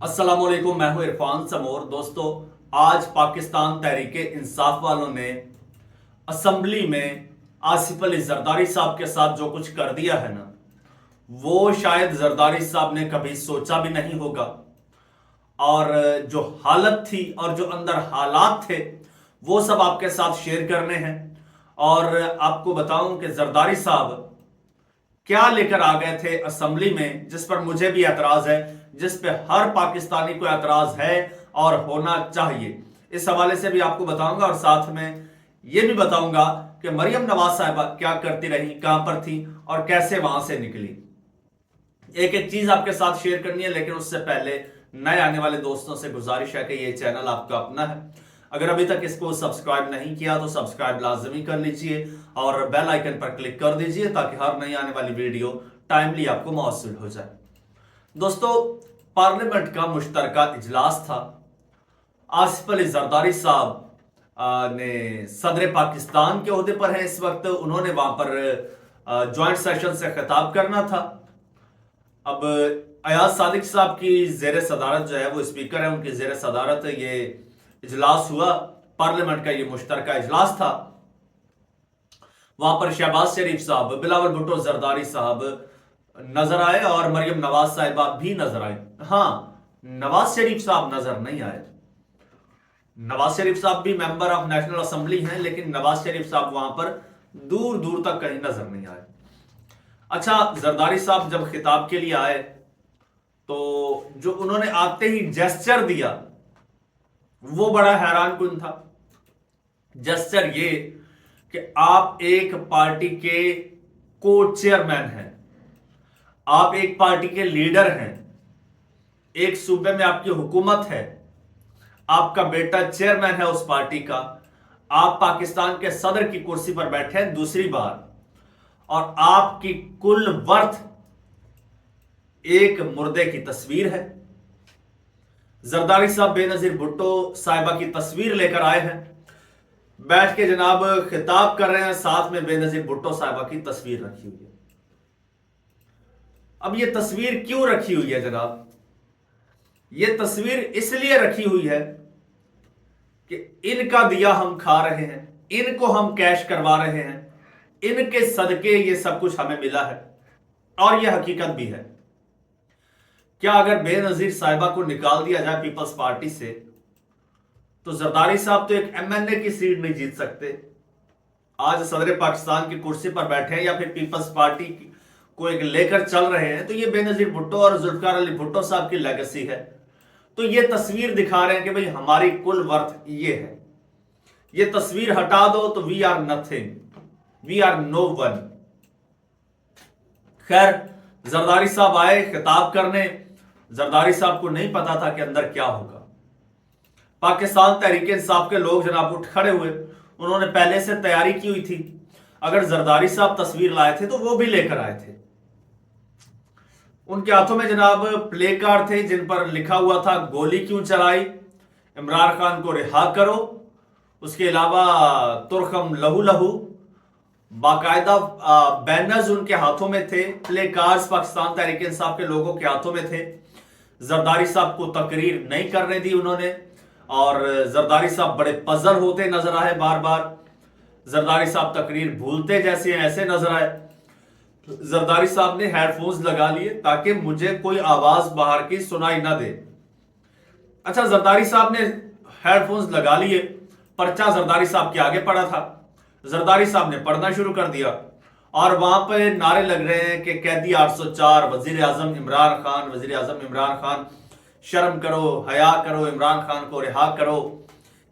अस्सलाम वालेकुम, मैं हूं इरफान समोर। दोस्तों, आज पाकिस्तान तहरीक इंसाफ वालों ने असम्बली में आसिफ अली जरदारी साहब के साथ जो कुछ कर दिया है ना, वो शायद जरदारी साहब ने कभी सोचा भी नहीं होगा। और जो हालत थी और जो अंदर हालात थे वो सब आपके साथ शेयर करने हैं। और आपको बताऊं कि जरदारी साहब क्या लेकर आ गए थे असेंबली में, जिस पर मुझे भी एतराज है, जिस पे हर पाकिस्तानी को एतराज है और होना चाहिए। इस हवाले से भी आपको बताऊंगा और साथ में यह भी बताऊंगा कि मरियम नवाज साहिबा क्या करती रही, कहां पर थी और कैसे वहां से निकली। एक एक चीज आपके साथ शेयर करनी है, लेकिन उससे पहले नए आने वाले दोस्तों से गुजारिश है कि ये चैनल आपका अपना है। अगर अभी तक इसको सब्सक्राइब नहीं किया तो सब्सक्राइब लाजमी कर लीजिए और बेल आइकन पर क्लिक कर दीजिए ताकि हर नई आने वाली वीडियो टाइमली आपको मौसूल हो जाए। दोस्तों, पार्लियामेंट का मुश्तरका इजलास था। आसिफ अली जरदारी साहब ने सदर पाकिस्तान के ओहदे पर है इस वक्त। उन्होंने वहां पर ज्वाइंट सेशन से खिताब करना था। अब अयाज सादिक साहब की जेर सदारत जो है, वो स्पीकर है, उनकी जेर सदारत ये इजलास हुआ। पार्लियामेंट का ये मुश्तरका इजलास था। वहां पर शहबाज शरीफ साहब, बिलावल भुट्टो जरदारी साहब नजर आए और मरियम नवाज साहिबा भी नजर आए। हाँ, नवाज शरीफ साहब नजर नहीं आए। नवाज शरीफ साहब भी मेंबर ऑफ नेशनल असेंबली हैं, लेकिन नवाज शरीफ साहब वहां पर दूर दूर तक कहीं नजर नहीं आए। अच्छा, जरदारी साहब जब खिताब के लिए आए तो जो उन्होंने आते ही जेस्चर दिया वो बड़ा हैरान कुन था। जेस्चर ये कि आप एक पार्टी के को चेयरमैन हैं, आप एक पार्टी के लीडर हैं, एक सूबे में आपकी हुकूमत है, आपका बेटा चेयरमैन है उस पार्टी का, आप पाकिस्तान के सदर की कुर्सी पर बैठे हैं दूसरी बार, और आपकी कुल वर्थ एक मुर्दे की तस्वीर है। जरदारी साहब बेनजीर भुट्टो साहिबा की तस्वीर लेकर आए हैं, बैठ के जनाब खिताब कर रहे हैं, साथ में बेनजीर भुट्टो साहिबा की तस्वीर रखी हुई है। अब ये तस्वीर क्यों रखी हुई है जनाब? ये तस्वीर इसलिए रखी हुई है कि इनका दिया हम खा रहे हैं, इनको हम कैश करवा रहे हैं, इनके सदके ये सब कुछ हमें मिला है और यह हकीकत भी है। क्या अगर बेनजीर साहिबा को निकाल दिया जाए पीपल्स पार्टी से तो जरदारी साहब तो एक एमएनए की सीट नहीं जीत सकते। आज सदर पाकिस्तान की कुर्सी पर बैठे हैं या फिर पीपल्स पार्टी को एक लेकर चल रहे हैं, तो ये बेनजीर भुट्टो और जुल्फिकार अली भुट्टो साहब की लेगेसी है। तो ये तस्वीर दिखा रहे हैं कि भाई हमारी कुल वर्थ ये है। ये तस्वीर हटा दो तो we are nothing, we are no one. खैर, जरदारी साहब आए खिताब करने। जरदारी साहब को नहीं पता था कि अंदर क्या होगा। पाकिस्तान तहरीक इंसाफ के लोग जनाब उठ खड़े हुए, उन्होंने पहले से तैयारी की हुई थी। अगर जरदारी साहब तस्वीर लाए थे तो वो भी लेकर आए थे। उनके हाथों में जनाब प्ले कार्ड थे जिन पर लिखा हुआ था गोली क्यों चलाई, इमरान खान को रिहा करो। उसके अलावा तुर्खम लहू लहू, बाकायदा बैनर्स उनके हाथों में थे, प्ले कार्ड्स पाकिस्तान तहरीक इंसाफ के लोगों के हाथों में थे। जरदारी साहब को तकरीर नहीं करने दी उन्होंने और जरदारी साहब बड़े पजल होते नजर आए। बार बार जरदारी साहब तकरीर भूलते जैसे ऐसे नजर आए। जरदारी साहब ने हेडफोन्स लगा लिए ताकि मुझे कोई आवाज बाहर की सुनाई ना दे। अच्छा, जरदारी साहब ने हेडफोन्स लगा लिए, पर्चा जरदारी साहब के आगे पड़ा था। जरदारी साहब ने पढ़ना शुरू कर दिया और वहां पे नारे लग रहे हैं कि कैदी 804, वजीर आजम इमरान खान, वजीर आजम इमरान खान, शर्म करो, हया करो, इमरान खान को रिहा करो।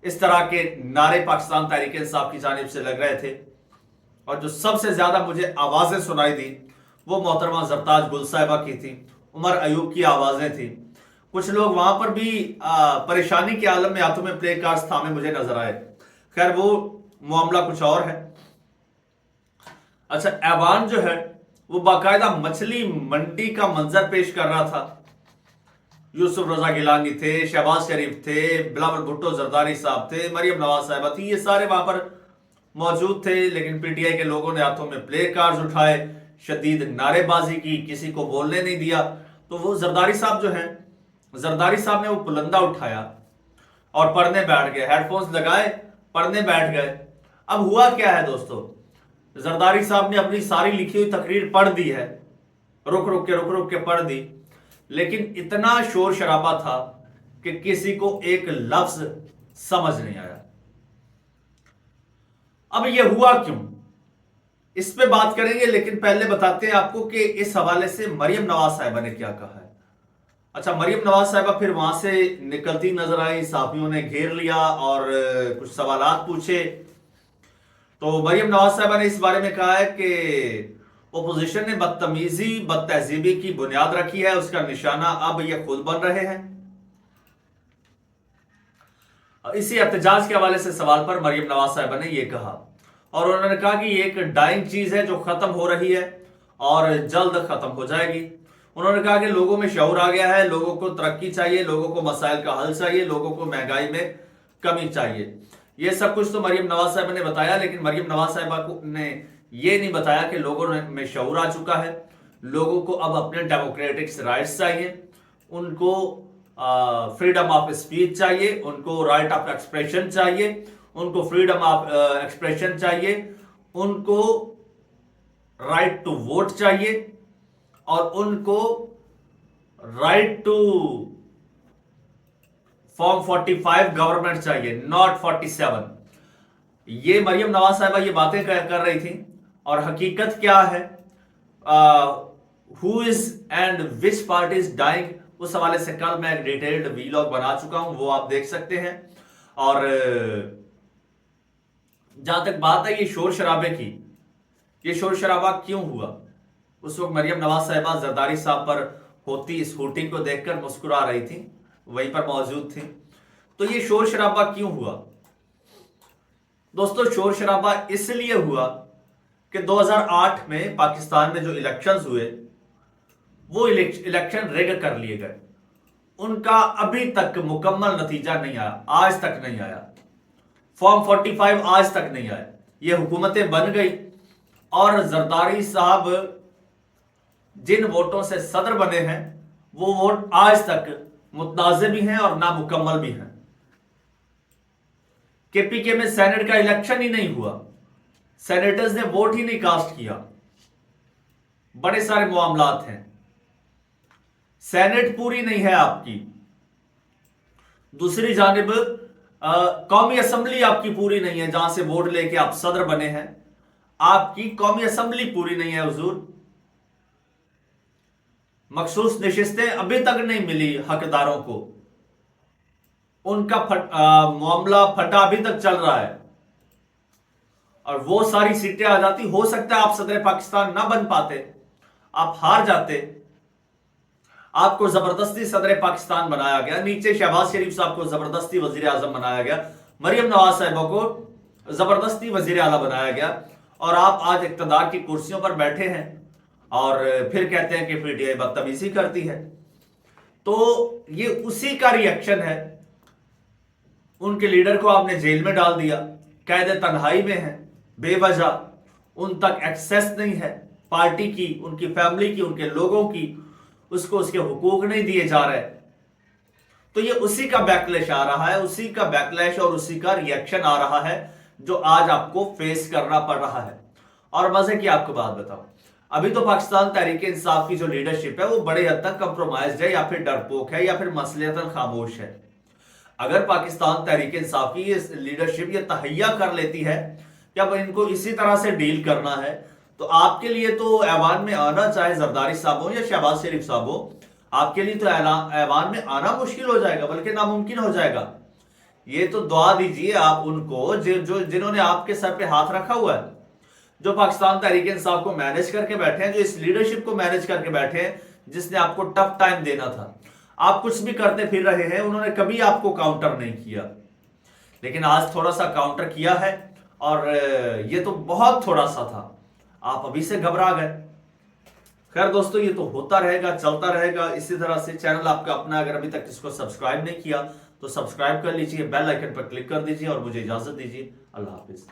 इस तरह के नारे पाकिस्तान तहरीक इंसाफ की जानिब से लग रहे थे। और जो सबसे ज्यादा मुझे आवाजें सुनाई दी वो मोहतरमा जरताज गुल साहिबा की थी, उमर अयूब की आवाजें थी। कुछ लोग वहां पर भी परेशानी के आलम में हाथों में प्ले कार्ड्स थामे मुझे नजर आए। खैर, वो मामला कुछ और है। अच्छा, ऐवान जो है वो बाकायदा मछली मंडी का मंजर पेश कर रहा था। यूसुफ रजा गिलानी थे, शहबाज शरीफ थे, बिलावल भुट्टो जरदारी साहब थे, मरियम नवाज साहिबा थी, ये सारे वहां पर मौजूद थे। लेकिन पीटीआई के लोगों ने हाथों में प्ले कार्ड्स उठाए, शदीद नारेबाजी की, किसी को बोलने नहीं दिया। तो वो जरदारी साहब जो हैं जरदारी साहब ने वो पुलंदा उठाया और पढ़ने बैठ गए, हेडफोन्स लगाए, पढ़ने बैठ गए। अब हुआ क्या है दोस्तों, जरदारी साहब ने अपनी सारी लिखी हुई तकरीर पढ़ दी है, रुक रुक के पढ़ दी, लेकिन इतना शोर शराबा था कि किसी को एक लफ्ज समझ नहीं आया। अब यह हुआ क्यों, इस पे बात करेंगे, लेकिन पहले बताते हैं आपको कि इस हवाले से मरियम नवाज साहिबा ने क्या कहा है। अच्छा, मरियम नवाज साहिबा फिर वहां से निकलती नजर आई, साथियों ने घेर लिया और कुछ सवालात पूछे। तो मरियम नवाज साहिबा ने इस बारे में कहा है कि ओपोजिशन ने बदतमीजी बदतहजीबी की बुनियाद रखी है, उसका निशाना अब ये खुद बन रहे हैं। इसी एहतजाज के हवाले से सवाल पर मरियम नवाज साहिबा ने यह कहा, और उन्होंने कहा कि ये एक डाइंग चीज है जो खत्म हो रही है और जल्द खत्म हो जाएगी। उन्होंने कहा कि लोगों में शऊर आ गया है, लोगों को तरक्की चाहिए, लोगों को मसाइल का हल चाहिए, लोगों को महंगाई में कमी चाहिए। ये सब कुछ तो मरियम नवाज साहिबा ने बताया, लेकिन मरियम नवाज साहिबा ने ये नहीं बताया कि लोगों में शऊर आ चुका है, लोगों को अब अपने डेमोक्रेटिक राइट्स चाहिए, उनको फ्रीडम ऑफ स्पीच चाहिए, उनको राइट ऑफ एक्सप्रेशन चाहिए, उनको फ्रीडम ऑफ एक्सप्रेशन चाहिए, उनको राइट टू वोट चाहिए, और उनको राइट टू फॉर्म 45 गवर्नमेंट चाहिए, नॉट 47। ये मरियम नवाज साहिबा ये बातें कर रही थी, और हकीकत क्या है, who is and which party is dying, उस हवाले से कल मैं एक डिटेल्ड वीलॉग बना चुका हूं, वो आप देख सकते हैं। और जहां तक बात है ये शोर शराबे की, ये शोर शराबा क्यों हुआ, उस वक्त मरियम नवाज साहिबा जरदारी साहब पर होती इस शूटिंग को देखकर मुस्कुरा रही थी, वहीं पर मौजूद थी। तो ये शोर शराबा क्यों हुआ दोस्तों? शोर शराबा इसलिए हुआ कि 2008 में पाकिस्तान में जो इलेक्शंस हुए, वो इलेक्शन रेग कर लिए गए, उनका अभी तक मुकम्मल नतीजा नहीं आया, आज तक नहीं आया। फॉर्म 45 आज तक नहीं आया। ये हुकूमतें बन गई और जरदारी साहब जिन वोटों से सदर बने हैं, वो वोट आज तक मुतनाज़े भी हैं और नामुकम्मल भी हैं। केपीके में सेनेट का इलेक्शन ही नहीं हुआ, सेनेटर्स ने वोट ही नहीं कास्ट किया, बड़े सारे मामलात हैं, सेनेट पूरी नहीं है आपकी। दूसरी जानिब कौमी असेंबली आपकी पूरी नहीं है, जहां से वोट लेके आप सदर बने हैं, आपकी कौमी असेंबली पूरी नहीं है हुजूर। मखसूस नशिस्तें अभी तक नहीं मिली हकदारों को, उनका मामला फटा अभी तक चल रहा है, और वो सारी सीटें आ जाती, हो सकता है आप सदर पाकिस्तान ना बन पाते, आप हार जाते, आपको जबरदस्ती सदर पाकिस्तान बनाया गया, नीचे शहबाज शरीफ साहब को जबरदस्ती वजीर आजम बनाया गया, मरियम नवाज साहिबा को जबरदस्ती वजीर आला बनाया गया, और आप आज इक्तदार की कुर्सियों पर बैठे हैं और फिर कहते हैं कि पीटीआई बदतमीजी करती है। तो ये उसी का रिएक्शन है। उनके लीडर को आपने जेल में डाल दिया, कैद तन्हाई में है, बेवजह, उन तक एक्सेस नहीं है पार्टी की, उनकी फैमिली की, उनके लोगों की, उसको उसके हुकूक नहीं दिए जा रहे। तो ये उसी का बैकलैश आ रहा है, उसी का बैकलैश और उसी का रिएक्शन आ रहा है जो आज आपको फेस करना पड़ रहा है। और मजे की आपको बात बताऊं, अभी तो पाकिस्तान तहरीक इंसाफ की जो लीडरशिप है वो बड़े हद तक कंप्रोमाइज्ड है, या फिर डरपोक है, या फिर मसलियतन खामोश है। अगर पाकिस्तान तहरीक इंसाफ की लीडरशिप ये तहैया कर लेती है कि अब इनको इसी तरह से डील करना है, तो आपके लिए तो ऐवान में आना, चाहे जरदारी साहब हो या शहबाज शरीफ साहब हो, आपके लिए तो ऐवान में आना मुश्किल हो जाएगा, बल्कि नामुमकिन हो जाएगा। ये तो दुआ दीजिए आप उनको जिन्होंने आपके सर पे हाथ रखा हुआ है, जो पाकिस्तान तहरीक इंसाफ को मैनेज करके बैठे हैं, जो इस लीडरशिप को मैनेज करके बैठे हैं, जिसने आपको टफ टाइम देना था। आप कुछ भी करते फिर रहे हैं, उन्होंने कभी आपको काउंटर नहीं किया, लेकिन आज थोड़ा सा काउंटर किया है, और ये तो बहुत थोड़ा सा था, आप अभी से घबरा गए। खैर दोस्तों, ये तो होता रहेगा, चलता रहेगा इसी तरह से। चैनल आपका अपना, अगर अभी तक इसको सब्सक्राइब नहीं किया तो सब्सक्राइब कर लीजिए, बेल आइकन पर क्लिक कर दीजिए, और मुझे इजाजत दीजिए। अल्लाह हाफिज।